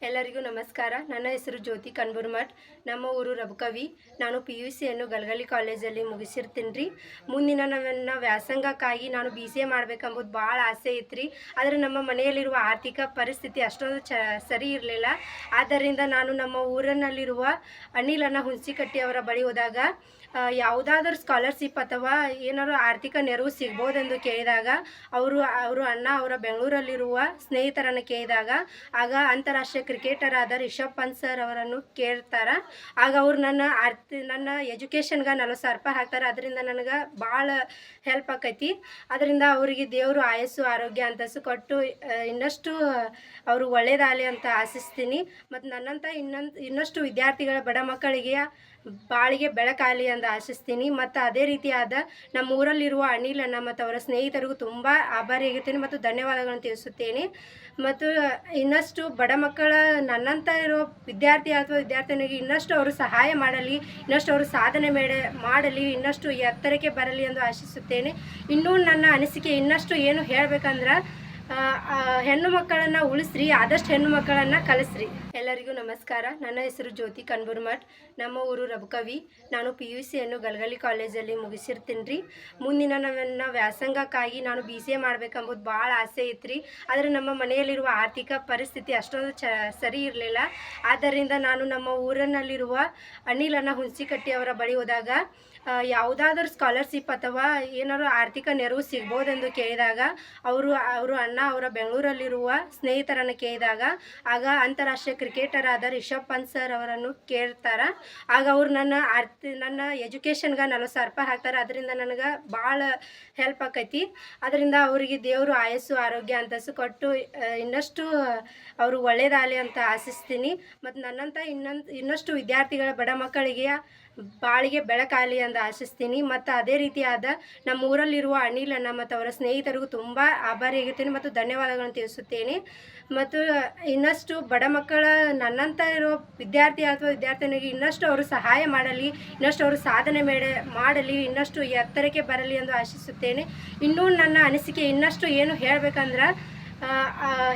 ಎಲ್ಲರಿಗೂ ನಮಸ್ಕಾರ. ನನ್ನ ಹೆಸರು ಜ್ಯೋತಿ ಕನ್ಬುರ್ಮಠ್. ನಮ್ಮ ಊರು ರಬಕವಿ. ನಾನು PUCಯನ್ನು ಗಲಗಲಿ ಕಾಲೇಜಲ್ಲಿ ಮುಗಿಸಿರ್ತೀನಿ ರೀ. ಮುಂದಿನ ನನ್ನ ವ್ಯಾಸಂಗಕ್ಕಾಗಿ ನಾನು BCA ಮಾಡಬೇಕೆಂಬುದು ಭಾಳ ಆಸೆ ಇತ್ತು ರೀ. ಆದರೆ ನಮ್ಮ ಮನೆಯಲ್ಲಿರುವ ಆರ್ಥಿಕ ಪರಿಸ್ಥಿತಿ ಅಷ್ಟೊಂದು ಸರಿ ಇರಲಿಲ್ಲ. ಆದ್ದರಿಂದ ನಾನು ನಮ್ಮ ಊರಿನಲ್ಲಿರುವ ಅನಿಲನ ಹುಣಸಿಕಟ್ಟಿ ಅವರ ಬಳಿ ಹೋದಾಗ ಯಾವುದಾದ್ರೂ ಸ್ಕಾಲರ್ಶಿಪ್ ಅಥವಾ ಏನಾದರೂ ಆರ್ಥಿಕ ನೆರವು ಸಿಗ್ಬೋದೆಂದು ಕೇಳಿದಾಗ ಅವರು ಅಣ್ಣ ಅವರ ಬೆಂಗಳೂರಲ್ಲಿರುವ ಸ್ನೇಹಿತರನ್ನು ಕೇಳಿದಾಗ ಆಗ ಅಂತಾರಾಷ್ಟ್ರೀಯ ಕ್ರಿಕೆಟರ್ ಆದ ರಿಷಬ್ ಪಂತ್ ಸರ್ ಅವರನ್ನು ಕೇಳ್ತಾರೆ. ಆಗ ಅವರು ನನ್ನ ಎಜುಕೇಷನ್ಗೆ 40,000 ರೂಪಾಯಿ ಹಾಕ್ತಾರೆ. ಅದರಿಂದ ನನಗೆ ಭಾಳ ಹೆಲ್ಪ್ ಆಕೈತಿ. ಅದರಿಂದ ಅವರಿಗೆ ದೇವರು ಆಯಸ್ಸು ಆರೋಗ್ಯ ಅಂತಸ್ಸು ಕೊಟ್ಟು ಇನ್ನಷ್ಟು ಅವರು ಒಳ್ಳೇದಾಗಲಿ ಅಂತ ಆಶಿಸ್ತೀನಿ. ಮತ್ತು ನನ್ನಂಥ ಇನ್ನಷ್ಟು ವಿದ್ಯಾರ್ಥಿಗಳ ಬಡ ಮಕ್ಕಳಿಗೆ ಬಾಳಿಗೆ ಬೆಳಕಾಗಲಿ ಅಂತ ಆಶಿಸ್ತೀನಿ. ಮತ್ತು ಅದೇ ರೀತಿಯಾದ ನಮ್ಮ ಊರಲ್ಲಿರುವ ಅನಿಲನ್ನ ಮತ್ತು ಅವರ ಸ್ನೇಹಿತರಿಗೂ ತುಂಬ ಆಭಾರಿಯಾಗಿರ್ತೀನಿ ಮತ್ತು ಧನ್ಯವಾದಗಳನ್ನು ತಿಳಿಸುತ್ತೇನೆ. ಮತ್ತು ಇನ್ನಷ್ಟು ಬಡ ಮಕ್ಕಳ ನನ್ನಂಥ ಇರೋ ವಿದ್ಯಾರ್ಥಿ ಅಥವಾ ವಿದ್ಯಾರ್ಥಿನಿಗೆ ಇನ್ನಷ್ಟು ಅವರು ಸಹಾಯ ಮಾಡಲಿ, ಇನ್ನಷ್ಟು ಅವರು ಸಾಧನೆ ಮಾಡಲಿ, ಇನ್ನಷ್ಟು ಎತ್ತರಕ್ಕೆ ಬರಲಿ ಎಂದು ಆಶಿಸುತ್ತೇನೆ. ಇನ್ನೂ ನನ್ನ ಅನಿಸಿಕೆ ಇನ್ನಷ್ಟು ಏನು ಹೇಳಬೇಕಂದ್ರೆ, ಹೆಣ್ಣು ಮಕ್ಕಳನ್ನು ಉಳಿಸ್ರಿ, ಆದಷ್ಟು ಹೆಣ್ಣು ಮಕ್ಕಳನ್ನು ಕಲಿಸ್ರಿ. ಎಲ್ಲರಿಗೂ ನಮಸ್ಕಾರ. ನನ್ನ ಹೆಸರು ಜ್ಯೋತಿ ಕನ್ಬುರ್ಮಠ್. ನಮ್ಮ ಊರು ರಬಕವಿ. ನಾನು PUCಯನ್ನು ಗಲಗಲಿ ಕಾಲೇಜಲ್ಲಿ ಮುಗಿಸಿರ್ತೀನಿ ರೀ. ಮುಂದಿನ ನನ್ನ ವ್ಯಾಸಂಗಕ್ಕಾಗಿ ನಾನು BCA ಮಾಡಬೇಕೆಂಬುದು ಭಾಳ ಆಸೆ ಇತ್ತು ರೀ. ಆದರೆ ನಮ್ಮ ಮನೆಯಲ್ಲಿರುವ ಆರ್ಥಿಕ ಪರಿಸ್ಥಿತಿ ಅಷ್ಟೊಂದು ಸರಿ ಇರಲಿಲ್ಲ. ಆದ್ದರಿಂದ ನಾನು ನಮ್ಮ ಊರಿನಲ್ಲಿರುವ ಅನಿಲನ ಹುಣಸಿಕಟ್ಟಿ ಅವರ ಬಳಿ ಹೋದಾಗ ಯಾವುದಾದ್ರೂ ಸ್ಕಾಲರ್ಶಿಪ್ ಅಥವಾ ಏನಾದರೂ ಆರ್ಥಿಕ ನೆರವು ಸಿಗ್ಬೋದೆಂದು ಕೇಳಿದಾಗ ಅವರು ಅಣ್ಣ ಅವರ ಬೆಂಗಳೂರಲ್ಲಿರುವ ಸ್ನೇಹಿತರನ್ನು ಕೇಳಿದಾಗ ಆಗ ಅಂತಾರಾಷ್ಟ್ರೀಯ ಕ್ರಿಕೆಟರ್ ಆದ ರಿಷಬ್ ಪಂತ್ ಸರ್ ಅವರನ್ನು ಕೇಳ್ತಾರೆ. ಆಗ ಅವರು ನನ್ನ ಎಜುಕೇಷನ್ಗೆ 40,000 ರೂಪಾಯಿ ಹಾಕ್ತಾರೆ. ಅದರಿಂದ ನನಗೆ ಭಾಳ ಹೆಲ್ಪ್ ಆಕೈತಿ. ಅದರಿಂದ ಅವರಿಗೆ ದೇವರು ಆಯಸ್ಸು ಆರೋಗ್ಯ ಅಂತಸ್ಸು ಕೊಟ್ಟು ಇನ್ನಷ್ಟು ಅವರು ಒಳ್ಳೇದಾಗಲಿ ಅಂತ ಆಶಿಸ್ತೀನಿ. ಮತ್ತು ನನ್ನಂಥ ಇನ್ನಷ್ಟು ವಿದ್ಯಾರ್ಥಿಗಳ ಬಡ ಮಕ್ಕಳಿಗೆ ಬಾಳಿಗೆ ಬೆಳಕಾಗಲಿ ಅಂತ ಆಶಿಸ್ತೀನಿ. ಮತ್ತು ಅದೇ ರೀತಿಯಾದ ನಮ್ಮ ಊರಲ್ಲಿರುವ ಅನಿಲನ್ನ ಮತ್ತು ಅವರ ಸ್ನೇಹಿತರಿಗೂ ತುಂಬ ಆಭಾರಿಯಾಗಿರ್ತೀನಿ ಮತ್ತು ಧನ್ಯವಾದಗಳನ್ನು ತಿಳಿಸುತ್ತೇನೆ. ಮತ್ತು ಇನ್ನಷ್ಟು ಬಡ ಮಕ್ಕಳ ನನ್ನಂಥ ಇರೋ ವಿದ್ಯಾರ್ಥಿ ಅಥವಾ ವಿದ್ಯಾರ್ಥಿನಿಗೆ ಇನ್ನಷ್ಟು ಅವರು ಸಹಾಯ ಮಾಡಲಿ, ಇನ್ನಷ್ಟು ಅವರು ಸಾಧನೆ ಮಾಡಲಿ, ಇನ್ನಷ್ಟು ಎತ್ತರಕ್ಕೆ ಬರಲಿ ಎಂದು ಆಶಿಸುತ್ತೇನೆ. ಇನ್ನೂ ನನ್ನ ಅನಿಸಿಕೆ ಇನ್ನಷ್ಟು ಏನು ಹೇಳಬೇಕಂದ್ರೆ,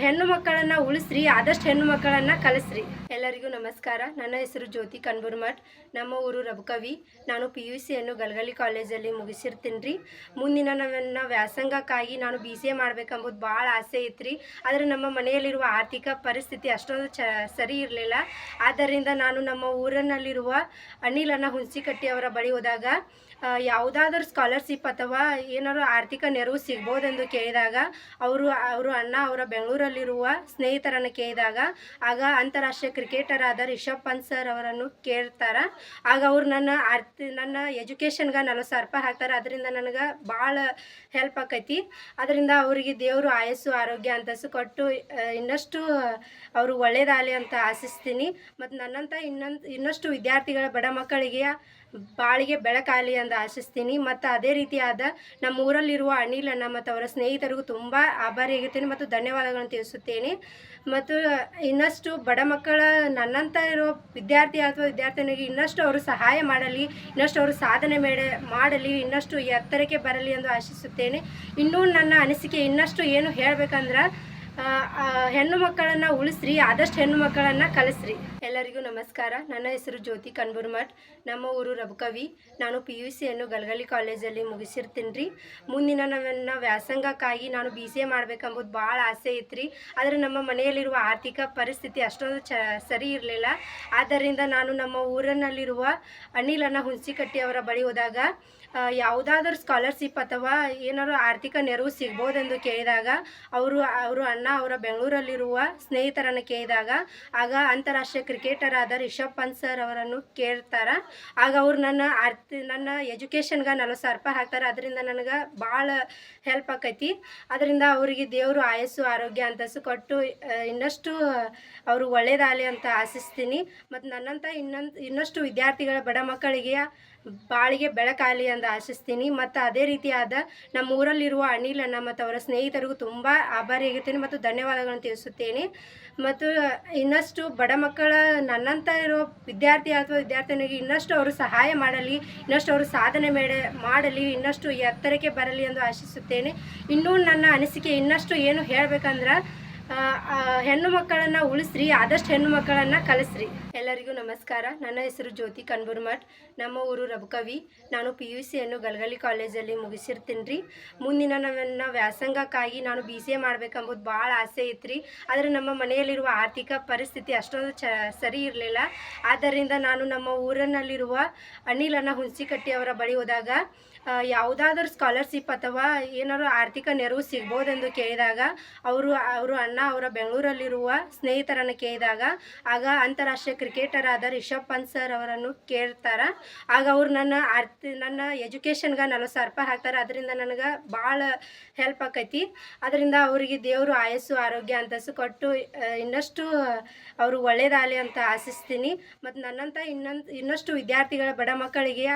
ಹೆಣ್ಣು ಮಕ್ಕಳನ್ನು ಉಳಿಸ್ರಿ, ಆದಷ್ಟು ಹೆಣ್ಣು ಮಕ್ಕಳನ್ನು ಕಲಿಸ್ರಿ. ಎಲ್ಲರಿಗೂ ನಮಸ್ಕಾರ. ನನ್ನ ಹೆಸರು ಜ್ಯೋತಿ ಕನ್ಬುರ್ಮಠ್. ನಮ್ಮ ಊರು ರಬಕವಿ. ನಾನು PUCಯನ್ನು ಗಲಗಲಿ ಕಾಲೇಜಲ್ಲಿ ಮುಗಿಸಿರ್ತೀನಿ ರೀ. ಮುಂದಿನ ನನ್ನ ವ್ಯಾಸಂಗಕ್ಕಾಗಿ ನಾನು BCA ಮಾಡಬೇಕೆಂಬುದು ಭಾಳ ಆಸೆ ಇತ್ತು ರೀ. ಆದರೆ ನಮ್ಮ ಮನೆಯಲ್ಲಿರುವ ಆರ್ಥಿಕ ಪರಿಸ್ಥಿತಿ ಅಷ್ಟೊಂದು ಸರಿ ಇರಲಿಲ್ಲ. ಆದ್ದರಿಂದ ನಾನು ನಮ್ಮ ಊರಿನಲ್ಲಿರುವ ಅನಿಲನ ಹುಣಸಿಕಟ್ಟಿ ಅವರ ಬಳಿ ಹೋದಾಗ ಯಾವುದಾದ್ರೂ ಸ್ಕಾಲರ್ಶಿಪ್ ಅಥವಾ ಏನಾದರೂ ಆರ್ಥಿಕ ನೆರವು ಸಿಗ್ಬೋದೆಂದು ಕೇಳಿದಾಗ ಅವರು ಅಣ್ಣ ಅವರ ಬೆಂಗಳೂರಲ್ಲಿರುವ ಸ್ನೇಹಿತರನ್ನು ಕೇಳಿದಾಗ ಆಗ ಅಂತಾರಾಷ್ಟ್ರೀಯ ಕ್ರಿಕೆಟರ್ ಆದ ರಿಷಬ್ ಪಂತ್ ಸರ್ ಅವರನ್ನು ಕೇಳ್ತಾರೆ. ಆಗ ಅವರು ನನ್ನ ಎಜುಕೇಷನ್ಗೆ 40,000 ರೂಪಾಯಿ ಹಾಕ್ತಾರೆ. ಅದರಿಂದ ನನಗೆ ಭಾಳ ಹೆಲ್ಪ್ ಆಕೈತಿ. ಅದರಿಂದ ಅವರಿಗೆ ದೇವರು ಆಯಸ್ಸು ಆರೋಗ್ಯ ಅಂತಸ್ಸು ಕೊಟ್ಟು ಇನ್ನಷ್ಟು ಅವರು ಒಳ್ಳೇದಾಗಲಿ ಅಂತ ಆಶಿಸ್ತೀನಿ. ಮತ್ತು ನನ್ನಂಥ ಇನ್ನಷ್ಟು ವಿದ್ಯಾರ್ಥಿಗಳ ಬಡ ಮಕ್ಕಳಿಗೆ ಬಾಳಿಗೆ ಬೆಳಕಾಗಲಿ ಅಂತ ಆಶಿಸ್ತೀನಿ. ಮತ್ತು ಅದೇ ರೀತಿಯಾದ ನಮ್ಮ ಊರಲ್ಲಿರುವ ಅನಿಲನ್ನ ಮತ್ತು ಅವರ ಸ್ನೇಹಿತರಿಗೂ ತುಂಬ ಆಭಾರಿಯಾಗಿರ್ತೀನಿ ಮತ್ತು ಧನ್ಯವಾದಗಳನ್ನು ತಿಳಿಸುತ್ತೇನೆ. ಮತ್ತು ಇನ್ನಷ್ಟು ಬಡ ಮಕ್ಕಳ ನನ್ನಂಥ ಇರೋ ವಿದ್ಯಾರ್ಥಿ ಅಥವಾ ವಿದ್ಯಾರ್ಥಿನಿಗೆ ಇನ್ನಷ್ಟು ಅವರು ಸಹಾಯ ಮಾಡಲಿ, ಇನ್ನಷ್ಟು ಅವರು ಸಾಧನೆ ಮಾಡಲಿ, ಇನ್ನಷ್ಟು ಎತ್ತರಕ್ಕೆ ಬರಲಿ ಎಂದು ಆಶಿಸುತ್ತೇನೆ. ಇನ್ನೂ ನನ್ನ ಅನಿಸಿಕೆ ಇನ್ನಷ್ಟು ಏನು ಹೇಳಬೇಕಂದ್ರೆ, ಹೆಣ್ಣು ಮಕ್ಕಳನ್ನು ಉಳಿಸ್ರಿ, ಆದಷ್ಟು ಹೆಣ್ಣು ಮಕ್ಕಳನ್ನು ಕಲಿಸ್ರಿ. ಎಲ್ಲರಿಗೂ ನಮಸ್ಕಾರ. ನನ್ನ ಹೆಸರು ಜ್ಯೋತಿ ಕನ್ಬುರ್ಮಠ್. ನಮ್ಮ ಊರು ರಬಕವಿ. ನಾನು PUCಯನ್ನು ಗಲಗಲಿ ಕಾಲೇಜಲ್ಲಿ ಮುಗಿಸಿರ್ತೀನಿ ರೀ. ಮುಂದಿನ ನನ್ನ ವ್ಯಾಸಂಗಕ್ಕಾಗಿ ನಾನು BCA ಮಾಡಬೇಕೆಂಬುದು ಭಾಳ ಆಸೆ ಇತ್ತು ರೀ. ಆದರೆ ನಮ್ಮ ಮನೆಯಲ್ಲಿರುವ ಆರ್ಥಿಕ ಪರಿಸ್ಥಿತಿ ಅಷ್ಟೊಂದು ಸರಿ ಇರಲಿಲ್ಲ. ಆದ್ದರಿಂದ ನಾನು ನಮ್ಮ ಊರಿನಲ್ಲಿರುವ ಅನಿಲನ ಹುಣಸಿಕಟ್ಟಿ ಅವರ ಬಳಿ ಹೋದಾಗ ಯಾವುದಾದ್ರೂ ಸ್ಕಾಲರ್ಶಿಪ್ ಅಥವಾ ಏನಾದರೂ ಆರ್ಥಿಕ ನೆರವು ಸಿಗ್ಬೋದೆಂದು ಕೇಳಿದಾಗ ಅವರು ಅಣ್ಣ ಅವರ ಬೆಂಗಳೂರಲ್ಲಿರುವ ಸ್ನೇಹಿತರನ್ನು ಕೇಳಿದಾಗ ಆಗ ಅಂತಾರಾಷ್ಟ್ರೀಯ ಕ್ರಿಕೆಟರ್ ಆದ ರಿಷಬ್ ಪಂತ್ ಸರ್ ಅವರನ್ನು ಕೇಳ್ತಾರೆ. ಆಗ ಅವರು ನನ್ನ ಎಜುಕೇಷನ್ಗೆ 40,000 ರೂಪಾಯಿ ಹಾಕ್ತಾರೆ. ಅದರಿಂದ ನನಗೆ ಭಾಳ ಹೆಲ್ಪ್ ಆಕೈತಿ. ಅದರಿಂದ ಅವರಿಗೆ ದೇವರು ಆಯಸ್ಸು ಆರೋಗ್ಯ ಅಂತಸ್ಸು ಕೊಟ್ಟು ಇನ್ನಷ್ಟು ಅವರು ಒಳ್ಳೇದಾಗಲಿ ಅಂತ ಆಶಿಸ್ತೀನಿ. ಮತ್ತು ನನ್ನಂಥ ಇನ್ನಷ್ಟು ವಿದ್ಯಾರ್ಥಿಗಳ ಬಡ ಮಕ್ಕಳಿಗೆ ಬಾಳಿಗೆ ಬೆಳಕಾಗಲಿ ಅಂತ ಆಶಿಸ್ತೀನಿ. ಮತ್ತು ಅದೇ ರೀತಿಯಾದ ನಮ್ಮ ಊರಲ್ಲಿರುವ ಅನಿಲನ್ನ ಮತ್ತು ಅವರ ಸ್ನೇಹಿತರಿಗೂ ತುಂಬ ಆಭಾರಿಯಾಗಿರ್ತೀನಿ ಮತ್ತು ಧನ್ಯವಾದಗಳನ್ನು ತಿಳಿಸುತ್ತೇನೆ. ಮತ್ತು ಇನ್ನಷ್ಟು ಬಡ ಮಕ್ಕಳ ನನ್ನಂಥ ಇರೋ ವಿದ್ಯಾರ್ಥಿ ಅಥವಾ ವಿದ್ಯಾರ್ಥಿನಿಗೆ ಇನ್ನಷ್ಟು ಅವರು ಸಹಾಯ ಮಾಡಲಿ, ಇನ್ನಷ್ಟು ಅವರು ಸಾಧನೆ ಮಾಡಲಿ, ಇನ್ನಷ್ಟು ಎತ್ತರಕ್ಕೆ ಬರಲಿ ಎಂದು ಆಶಿಸುತ್ತೇನೆ. ಇನ್ನೂ ನನ್ನ ಅನಿಸಿಕೆ ಇನ್ನಷ್ಟು ಏನು ಹೇಳಬೇಕಂದ್ರೆ, ಹೆಣ್ಣು ಮಕ್ಕಳನ್ನು ಉಳಿಸ್ರಿ, ಆದಷ್ಟು ಹೆಣ್ಣು ಮಕ್ಕಳನ್ನು ಕಲಿಸ್ರಿ. ಎಲ್ಲರಿಗೂ ನಮಸ್ಕಾರ. ನನ್ನ ಹೆಸರು ಜ್ಯೋತಿ ಕನ್ಬುರ್ಮಠ್. ನಮ್ಮ ಊರು ರಬಕವಿ. ನಾನು PUC ಗಲಗಲಿ ಕಾಲೇಜಲ್ಲಿ ಮುಗಿಸಿರ್ತೀನಿ ರೀ. ಮುಂದಿನ ನನ್ನ ವ್ಯಾಸಂಗಕ್ಕಾಗಿ ನಾನು BCA ಮಾಡ್ಬೇಕಂಬುದು ಭಾಳ ಆಸೆ ಇತ್ತು. ಆದರೆ ನಮ್ಮ ಮನೆಯಲ್ಲಿರುವ ಆರ್ಥಿಕ ಪರಿಸ್ಥಿತಿ ಅಷ್ಟೊಂದು ಸರಿ ಇರಲಿಲ್ಲ. ಆದ್ದರಿಂದ ನಾನು ನಮ್ಮ ಊರಿನಲ್ಲಿರುವ ಅನಿಲನ ಹುಣಸಿಕಟ್ಟಿ ಅವರ ಬಳಿ ಹೋದಾಗ ಯಾವುದಾದ್ರೂ ಸ್ಕಾಲರ್ಶಿಪ್ ಅಥವಾ ಏನಾದರೂ ಆರ್ಥಿಕ ನೆರವು ಸಿಗ್ಬೋದೆಂದು ಕೇಳಿದಾಗ ಅವರು ಅಣ್ಣ ಅವರ ಬೆಂಗಳೂರಲ್ಲಿರುವ ಸ್ನೇಹಿತರನ್ನು ಕೇಳಿದಾಗ ಆಗ ಅಂತಾರಾಷ್ಟ್ರೀಯ ಕ್ರಿಕೆಟರ್ ಆದ ರಿಷಬ್ ಪಂತ್ ಸರ್ ಅವರನ್ನು ಕೇಳ್ತಾರೆ. ಆಗ ಅವರು ನನ್ನ ಎಜುಕೇಷನ್ಗೆ 40,000 ರೂಪಾಯಿ ಹಾಕ್ತಾರೆ. ಅದರಿಂದ ನನಗೆ ಭಾಳ ಹೆಲ್ಪ್ ಆಕೈತಿ. ಅದರಿಂದ ಅವರಿಗೆ ದೇವರು ಆಯಸ್ಸು ಆರೋಗ್ಯ ಅಂತಸ್ತು ಕೊಟ್ಟು ಇನ್ನಷ್ಟು ಅವರು ಒಳ್ಳೇದಾಗಲಿ ಅಂತ ಆಶಿಸ್ತೀನಿ. ಮತ್ತು ನನ್ನಂಥ ಇನ್ನಷ್ಟು ವಿದ್ಯಾರ್ಥಿಗಳ ಬಡ ಮಕ್ಕಳಿಗೆ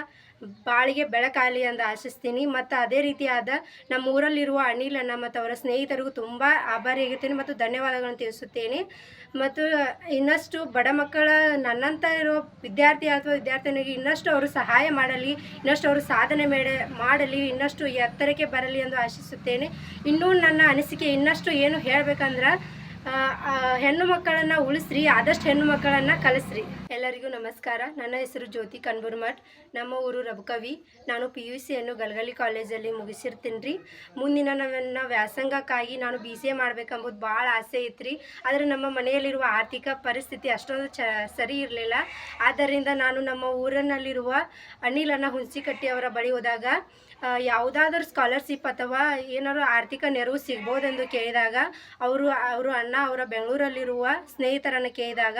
ಬಾಳಿಗೆ ಬೆಳಕಾಗಲಿ ಅಂತ ಆಶಿಸ್ತೀನಿ. ಮತ್ತು ಅದೇ ರೀತಿಯಾದ ನಮ್ಮ ಊರಲ್ಲಿರುವ ಅನಿಲನ ಮತ್ತು ಅವರ ಸ್ನೇಹಿತರಿಗೂ ತುಂಬ ಆಭಾರಿಯಾಗಿರ್ತೀನಿ ಮತ್ತು ಧನ್ಯವಾದಗಳನ್ನು ತಿಳಿಸುತ್ತೇನೆ. ಮತ್ತು ಇನ್ನಷ್ಟು ಬಡ ಮಕ್ಕಳ ನನ್ನಂಥ ಇರೋ ವಿದ್ಯಾರ್ಥಿ ಅಥವಾ ವಿದ್ಯಾರ್ಥಿನಿಗೆ ಇನ್ನಷ್ಟು ಅವರು ಸಹಾಯ ಮಾಡಲಿ, ಇನ್ನಷ್ಟು ಅವರು ಸಾಧನೆ ಮಾಡಲಿ, ಇನ್ನಷ್ಟು ಎತ್ತರಕ್ಕೆ ಬರಲಿ ಎಂದು ಆಶಿಸುತ್ತೇನೆ. ಇನ್ನೂ ನನ್ನ ಅನಿಸಿಕೆ ಇನ್ನಷ್ಟು ಏನು ಹೇಳಬೇಕಂದ್ರೆ ಹೆಣ್ಣು ಮಕ್ಕಳನ್ನು ಉಳಿಸ್ರಿ, ಆದಷ್ಟು ಹೆಣ್ಣು ಮಕ್ಕಳನ್ನು ಕಲಿಸ್ರಿ. ಎಲ್ಲರಿಗೂ ನಮಸ್ಕಾರ. ನನ್ನ ಹೆಸರು ಜ್ಯೋತಿ ಕನ್ಬುರ್ಮಠ್. ನಮ್ಮ ಊರು ರಬಕವಿ. ನಾನು PUC ಗಲಗಲಿ ಕಾಲೇಜಲ್ಲಿ ಮುಗಿಸಿರ್ತೀನಿ ರೀ. ಮುಂದಿನ ನನ್ನ ವ್ಯಾಸಂಗಕ್ಕಾಗಿ ನಾನು BCA ಮಾಡ್ಬೇಕಂಬುದು ಭಾಳ ಆಸೆ ಇತ್ತು. ಆದರೆ ನಮ್ಮ ಮನೆಯಲ್ಲಿರುವ ಆರ್ಥಿಕ ಪರಿಸ್ಥಿತಿ ಅಷ್ಟೊಂದು ಸರಿ ಇರಲಿಲ್ಲ. ಆದ್ದರಿಂದ ನಾನು ನಮ್ಮ ಊರಿನಲ್ಲಿರುವ ಅನಿಲನ ಹುಣಸಿಕಟ್ಟಿ ಅವರ ಬಳಿ ಹೋದಾಗ ಯಾವುದಾದ್ರೂ ಸ್ಕಾಲರ್ಶಿಪ್ ಅಥವಾ ಏನಾದರೂ ಆರ್ಥಿಕ ನೆರವು ಸಿಗ್ಬೋದೆಂದು ಕೇಳಿದಾಗ ಅವರು ಅಣ್ಣ ಅವರ ಬೆಂಗಳೂರಲ್ಲಿರುವ ಸ್ನೇಹಿತರನ್ನು ಕೇಳಿದಾಗ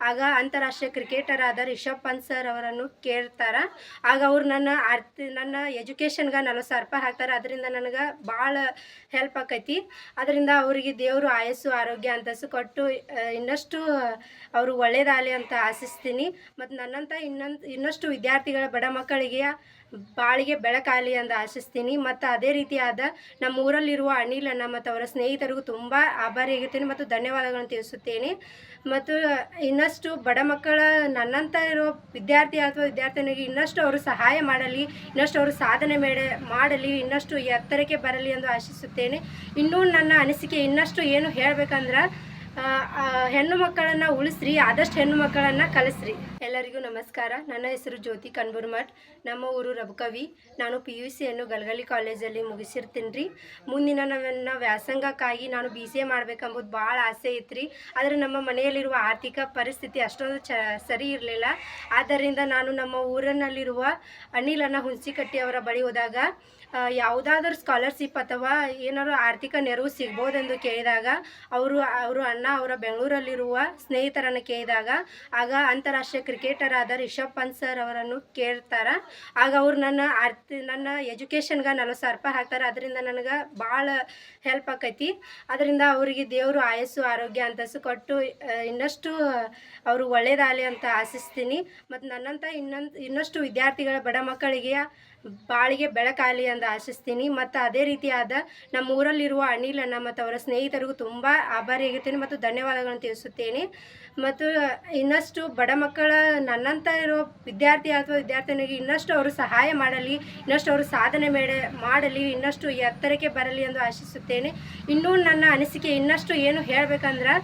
ಆಗ ಅಂತಾರಾಷ್ಟ್ರೀಯ ಕ್ರಿಕೆಟರ್ ಆದ ರಿಷಬ್ ಪಂತ್ ಸರ್ ಅವರನ್ನು ಕೇಳ್ತಾರೆ. ಆಗ ಅವರು ನನ್ನ ಎಜುಕೇಷನ್ಗೆ 40,000 ರೂಪಾಯಿ ಹಾಕ್ತಾರೆ. ಅದರಿಂದ ನನಗೆ ಭಾಳ ಹೆಲ್ಪ್ ಆಕೈತಿ. ಅದರಿಂದ ಅವರಿಗೆ ದೇವರು ಆಯಸ್ಸು ಆರೋಗ್ಯ ಅಂತಸ್ತು ಕೊಟ್ಟು ಇನ್ನಷ್ಟು ಅವರು ಒಳ್ಳೇದಾಗಲಿ ಅಂತ ಆಶಿಸ್ತೀನಿ. ಮತ್ತು ನನ್ನಂಥ ಇನ್ನಷ್ಟು ವಿದ್ಯಾರ್ಥಿಗಳ ಬಡ ಮಕ್ಕಳಿಗೆ ಬಾಳಿಗೆ ಬೆಳಕಾಗಲಿ ಅಂತ ಆಶಿಸ್ತೀನಿ. ಮತ್ತು ಅದೇ ರೀತಿಯಾದ ನಮ್ಮ ಊರಲ್ಲಿರುವ ಅನಿಲನ ಮತ್ತು ಅವರ ಸ್ನೇಹಿತರಿಗೂ ತುಂಬ ಆಭಾರಿಯಾಗಿರ್ತೀನಿ ಮತ್ತು ಧನ್ಯವಾದಗಳನ್ನು ತಿಳಿಸುತ್ತೇನೆ. ಮತ್ತು ಇನ್ನಷ್ಟು ಬಡ ಮಕ್ಕಳ ನನ್ನಂಥ ಇರೋ ವಿದ್ಯಾರ್ಥಿ ಅಥವಾ ವಿದ್ಯಾರ್ಥಿನಿಗೆ ಇನ್ನಷ್ಟು ಅವರು ಸಹಾಯ ಮಾಡಲಿ, ಇನ್ನಷ್ಟು ಅವರು ಸಾಧನೆ ಮಾಡಲಿ, ಇನ್ನಷ್ಟು ಎತ್ತರಕ್ಕೆ ಬರಲಿ ಎಂದು ಆಶಿಸುತ್ತೇನೆ. ಇನ್ನೂ ನನ್ನ ಅನಿಸಿಕೆ ಇನ್ನಷ್ಟು ಏನು ಹೇಳಬೇಕಂದ್ರೆ ಹೆಣ್ಣು ಮಕ್ಕಳನ್ನು ಉಳಿಸ್ರಿ, ಆದಷ್ಟು ಹೆಣ್ಣು ಮಕ್ಕಳನ್ನು ಕಲಿಸ್ರಿ. ಎಲ್ಲರಿಗೂ ನಮಸ್ಕಾರ. ನನ್ನ ಹೆಸರು ಜ್ಯೋತಿ ಕನ್ಬುರ್ಮಠ್. ನಮ್ಮ ಊರು ರಬಕವಿ. ನಾನು PUC ಗಲಗಲಿ ಕಾಲೇಜಲ್ಲಿ ಮುಗಿಸಿರ್ತೀನಿ ರೀ. ಮುಂದಿನ ನನ್ನ ವ್ಯಾಸಂಗಕ್ಕಾಗಿ ನಾನು BCA ಮಾಡ್ಬೇಕಂಬುದು ಭಾಳ ಆಸೆ ಇತ್ತು. ಆದರೆ ನಮ್ಮ ಮನೆಯಲ್ಲಿರುವ ಆರ್ಥಿಕ ಪರಿಸ್ಥಿತಿ ಅಷ್ಟೊಂದು ಸರಿ ಇರಲಿಲ್ಲ. ಆದ್ದರಿಂದ ನಾನು ನಮ್ಮ ಊರಿನಲ್ಲಿರುವ ಅನಿಲನ ಹುಣಸಿಕಟ್ಟಿ ಅವರ ಬಳಿ ಹೋದಾಗ ಯಾವುದಾದ್ರೂ ಸ್ಕಾಲರ್ಶಿಪ್ ಅಥವಾ ಏನಾದರೂ ಆರ್ಥಿಕ ನೆರವು ಸಿಗ್ಬೋದೆಂದು ಕೇಳಿದಾಗ ಅವರು ಅಣ್ಣ ಅವರ ಬೆಂಗಳೂರಲ್ಲಿರುವ ಸ್ನೇಹಿತರನ್ನು ಕೇಳಿದಾಗ ಆಗ ಅಂತಾರಾಷ್ಟ್ರೀಯ ಕ್ರಿಕೆಟರ್ ಆದ ರಿಷಬ್ ಪಂತ್ ಸರ್ ಅವರನ್ನು ಕೇಳ್ತಾರೆ. ಆಗ ಅವರು ನನ್ನ ಎಜುಕೇಷನ್ಗೆ 40,000 ರೂಪಾಯಿ ಹಾಕ್ತಾರೆ. ಅದರಿಂದ ನನಗೆ ಭಾಳ ಹೆಲ್ಪ್ ಆಕೈತಿ. ಅದರಿಂದ ಅವರಿಗೆ ದೇವರು ಆಯಸ್ಸು ಆರೋಗ್ಯ ಅಂತಸ್ತು ಕೊಟ್ಟು ಇನ್ನಷ್ಟು ಅವರು ಒಳ್ಳೇದಾಗಲಿ ಅಂತ ಆಶಿಸ್ತೀನಿ. ಮತ್ತು ನನ್ನಂಥ ಇನ್ನಷ್ಟು ವಿದ್ಯಾರ್ಥಿಗಳ ಬಡ ಮಕ್ಕಳಿಗೆ ಬಾಳಿಗೆ ಬೆಳಕಾಗಲಿ ಅಂತ ಆಶಿಸ್ತೀನಿ. ಮತ್ತು ಅದೇ ರೀತಿಯಾದ ನಮ್ಮ ಊರಲ್ಲಿರುವ ಅನಿಲನ ಮತ್ತು ಅವರ ಸ್ನೇಹಿತರಿಗೂ ತುಂಬ ಆಭಾರಿಯಾಗಿರ್ತೀನಿ ಮತ್ತು ಧನ್ಯವಾದಗಳನ್ನು ತಿಳಿಸುತ್ತೇನೆ. ಮತ್ತು ಇನ್ನಷ್ಟು ಬಡ ಮಕ್ಕಳ ನನ್ನಂಥ ಇರೋ ವಿದ್ಯಾರ್ಥಿ ಅಥವಾ ವಿದ್ಯಾರ್ಥಿನಿಗೆ ಇನ್ನಷ್ಟು ಅವರು ಸಹಾಯ ಮಾಡಲಿ, ಇನ್ನಷ್ಟು ಅವರು ಸಾಧನೆ ಮಾಡಲಿ, ಇನ್ನಷ್ಟು ಎತ್ತರಕ್ಕೆ ಬರಲಿ ಎಂದು ಆಶಿಸುತ್ತೇನೆ. ಇನ್ನೂ ನನ್ನ ಅನಿಸಿಕೆ ಇನ್ನಷ್ಟು ಏನು ಹೇಳಬೇಕಂದ್ರೆ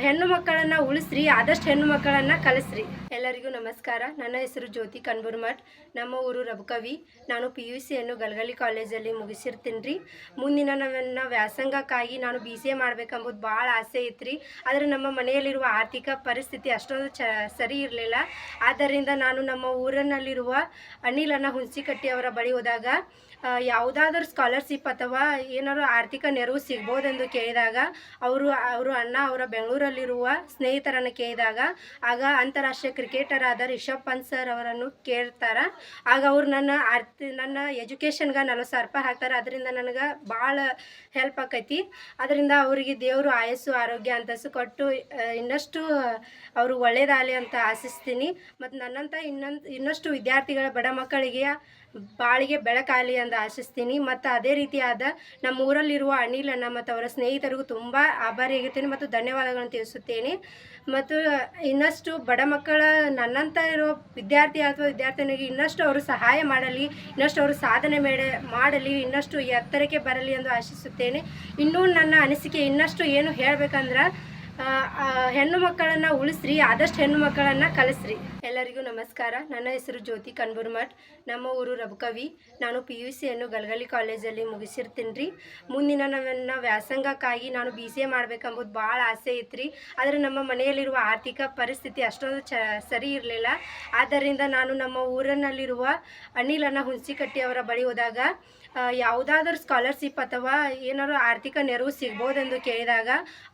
ಹೆಣ್ಣು ಮಕ್ಕಳನ್ನು ಉಳಿಸ್ರಿ, ಆದಷ್ಟು ಹೆಣ್ಣು ಮಕ್ಕಳನ್ನು ಕಲಿಸ್ರಿ. ಎಲ್ಲರಿಗೂ ನಮಸ್ಕಾರ. ನನ್ನ ಹೆಸರು ಜ್ಯೋತಿ ಕನ್ಬುರ್ಮಠ್. ನಮ್ಮ ಊರು ರಬಕವಿ. ನಾನು PUC ಗಲಗಲಿ ಕಾಲೇಜಲ್ಲಿ ಮುಗಿಸಿರ್ತೀನಿ ರೀ. ಮುಂದಿನ ನನ್ನ ವ್ಯಾಸಂಗಕ್ಕಾಗಿ ನಾನು BCA ಮಾಡ್ಬೇಕಂಬುದು ಭಾಳ ಆಸೆ ಇತ್ತು. ಆದರೆ ನಮ್ಮ ಮನೆಯಲ್ಲಿರುವ ಆರ್ಥಿಕ ಪರಿಸ್ಥಿತಿ ಅಷ್ಟೊಂದು ಸರಿ ಇರಲಿಲ್ಲ. ಆದ್ದರಿಂದ ನಾನು ನಮ್ಮ ಊರಿನಲ್ಲಿರುವ ಅನಿಲನ ಹುಣಸಿಕಟ್ಟಿ ಅವರ ಬಳಿ ಹೋದಾಗ ಯಾವುದಾದ್ರೂ ಸ್ಕಾಲರ್ಶಿಪ್ ಅಥವಾ ಏನಾದರೂ ಆರ್ಥಿಕ ನೆರವು ಸಿಗ್ಬೋದೆಂದು ಕೇಳಿದಾಗ ಅವರು ಅಣ್ಣ ಅವರ ಬೆಂಗಳೂರಲ್ಲಿರುವ ಸ್ನೇಹಿತರನ್ನು ಕೇಳಿದಾಗ ಆಗ ಅಂತಾರಾಷ್ಟ್ರೀಯ ಕ್ರಿಕೆಟರ್ ಆದ ರಿಷಬ್ ಪಂತ್ ಸರ್ ಅವರನ್ನು ಕೇಳ್ತಾರೆ. ಆಗ ಅವರು ನನ್ನ ಎಜುಕೇಷನ್ಗೆ 40,000 ರೂಪಾಯಿ ಹಾಕ್ತಾರೆ. ಅದರಿಂದ ನನಗೆ ಭಾಳ ಹೆಲ್ಪ್ ಆಕೈತಿ. ಅದರಿಂದ ಅವರಿಗೆ ದೇವರು ಆಯಸ್ಸು ಆರೋಗ್ಯ ಅಂತಸ್ತು ಕೊಟ್ಟು ಇನ್ನಷ್ಟು ಅವರು ಒಳ್ಳೇದಾಗಲಿ ಅಂತ ಆಶಿಸ್ತೀನಿ. ಮತ್ತು ನನ್ನಂಥ ಇನ್ನಷ್ಟು ವಿದ್ಯಾರ್ಥಿಗಳ ಬಡ ಮಕ್ಕಳಿಗೆ ಬಾಳಿಗೆ ಬೆಳಕಾಗಲಿ ಅಂತ ಆಶಿಸ್ತೀನಿ. ಮತ್ತು ಅದೇ ರೀತಿಯಾದ ನಮ್ಮ ಊರಲ್ಲಿರುವ ಅನಿಲಣ್ಣ ಮತ್ತು ಅವರ ಸ್ನೇಹಿತರಿಗೂ ತುಂಬ ಆಭಾರಿಯಾಗಿರ್ತೀನಿ ಮತ್ತು ಧನ್ಯವಾದಗಳನ್ನು ತಿಳಿಸುತ್ತೇನೆ. ಮತ್ತು ಇನ್ನಷ್ಟು ಬಡ ಮಕ್ಕಳ ನನ್ನಂಥ ಇರೋ ವಿದ್ಯಾರ್ಥಿ ಅಥವಾ ವಿದ್ಯಾರ್ಥಿನಿಗೆ ಇನ್ನಷ್ಟು ಅವರು ಸಹಾಯ ಮಾಡಲಿ, ಇನ್ನಷ್ಟು ಅವರು ಸಾಧನೆ ಮಾಡಲಿ, ಇನ್ನಷ್ಟು ಎತ್ತರಕ್ಕೆ ಬರಲಿ ಎಂದು ಆಶಿಸುತ್ತೇನೆ. ಇನ್ನೂ ನನ್ನ ಅನಿಸಿಕೆ ಇನ್ನಷ್ಟು ಏನು ಹೇಳಬೇಕಂದ್ರೆ, ಹೆಣ್ಣು ಮಕ್ಕಳನ್ನು ಉಳಿಸ್ರಿ, ಆದಷ್ಟು ಹೆಣ್ಣು ಮಕ್ಕಳನ್ನು ಕಲಿಸ್ರಿ. ಎಲ್ಲರಿಗೂ ನಮಸ್ಕಾರ. ನನ್ನ ಹೆಸರು ಜ್ಯೋತಿ ಕನ್ಬುರ್ಮಠ್. ನಮ್ಮ ಊರು ರಬಕವಿ. ನಾನು PUC ಯನ್ನು ಗಲಗಲಿ ಕಾಲೇಜಲ್ಲಿ ಮುಗಿಸಿರ್ತೀನಿ ರೀ. ಮುಂದಿನ ನನ್ನ ವ್ಯಾಸಂಗಕ್ಕಾಗಿ ನಾನು BCA ಮಾಡ್ಬೇಕಂಬುದು ಭಾಳ ಆಸೆ ಇತ್ತು. ಆದರೆ ನಮ್ಮ ಮನೆಯಲ್ಲಿರುವ ಆರ್ಥಿಕ ಪರಿಸ್ಥಿತಿ ಅಷ್ಟೊಂದು ಸರಿ ಇರಲಿಲ್ಲ. ಆದ್ದರಿಂದ ನಾನು ನಮ್ಮ ಊರಿನಲ್ಲಿರುವ ಅನಿಲಣ್ಣ ಹುಣಸಿಕಟ್ಟಿ ಅವರ ಬಳಿ ಹೋದಾಗ ಯಾವುದಾದ್ರೂ ಸ್ಕಾಲರ್ಶಿಪ್ ಅಥವಾ ಏನಾದರೂ ಆರ್ಥಿಕ ನೆರವು ಸಿಗ್ಬೋದೆಂದು ಕೇಳಿದಾಗ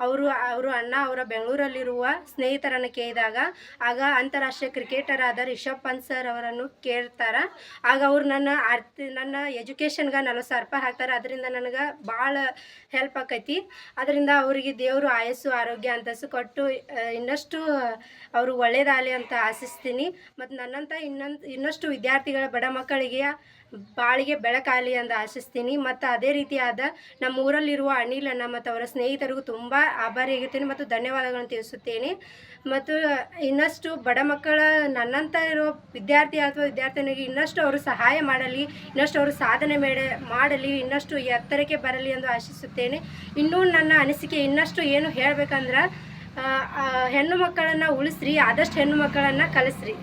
ಅವರು ಅಣ್ಣ ಅವರ ಬೆಂಗಳೂರಲ್ಲಿರುವ ಸ್ನೇಹಿತರನ್ನು ಕೇಳಿದಾಗ ಆಗ ಅಂತಾರಾಷ್ಟ್ರೀಯ ಕ್ರಿಕೆಟರ್ ಆದ ರಿಷಬ್ ಪಂತ್ ಸರ್ ಅವರನ್ನು ಕೇಳ್ತಾರೆ. ಆಗ ಅವರು ನನ್ನ ಎಜುಕೇಷನ್ಗೆ 40,000 ರೂಪಾಯಿ ಹಾಕ್ತಾರೆ. ಅದರಿಂದ ನನಗೆ ಭಾಳ ಹೆಲ್ಪ್ ಆಕೈತಿ. ಅದರಿಂದ ಅವರಿಗೆ ದೇವರು ಆಯಸ್ಸು ಆರೋಗ್ಯ ಅಂತಸ್ಸು ಕೊಟ್ಟು ಇನ್ನಷ್ಟು ಅವರು ಒಳ್ಳೇದಾಗಲಿ ಅಂತ ಆಶಿಸ್ತೀನಿ. ಮತ್ತು ನನ್ನಂಥ ಇನ್ನಷ್ಟು ವಿದ್ಯಾರ್ಥಿಗಳ ಬಡ ಮಕ್ಕಳಿಗೆ ಬಾಳಿಗೆ ಬೆಳಕಾಗಲಿ ಅಂತ ಆಶಿಸ್ತೀನಿ. ಮತ್ತು ಅದೇ ರೀತಿಯಾದ ನಮ್ಮ ಊರಲ್ಲಿರುವ ಅನಿಲಣ್ಣ ಮತ್ತು ಅವರ ಸ್ನೇಹಿತರಿಗೂ ತುಂಬ ಆಭಾರಿಯಾಗಿರ್ತೀನಿ ಮತ್ತು ಧನ್ಯವಾದಗಳನ್ನು ತಿಳಿಸುತ್ತೇನೆ. ಮತ್ತು ಇನ್ನಷ್ಟು ಬಡ ಮಕ್ಕಳ ನನ್ನಂಥ ಇರೋ ವಿದ್ಯಾರ್ಥಿ ಅಥವಾ ವಿದ್ಯಾರ್ಥಿನಿಗೆ ಇನ್ನಷ್ಟು ಅವರು ಸಹಾಯ ಮಾಡಲಿ, ಇನ್ನಷ್ಟು ಅವರು ಸಾಧನೆ ಮಾಡಲಿ, ಇನ್ನಷ್ಟು ಎತ್ತರಕ್ಕೆ ಬರಲಿ ಎಂದು ಆಶಿಸುತ್ತೇನೆ. ಇನ್ನೂ ನನ್ನ ಅನಿಸಿಕೆ ಇನ್ನಷ್ಟು ಏನು ಹೇಳಬೇಕಂದ್ರೆ, ಹೆಣ್ಣು ಮಕ್ಕಳನ್ನು ಉಳಿಸ್ರಿ, ಆದಷ್ಟು ಹೆಣ್ಣು ಮಕ್ಕಳನ್ನು ಕಲಿಸ್ರಿ.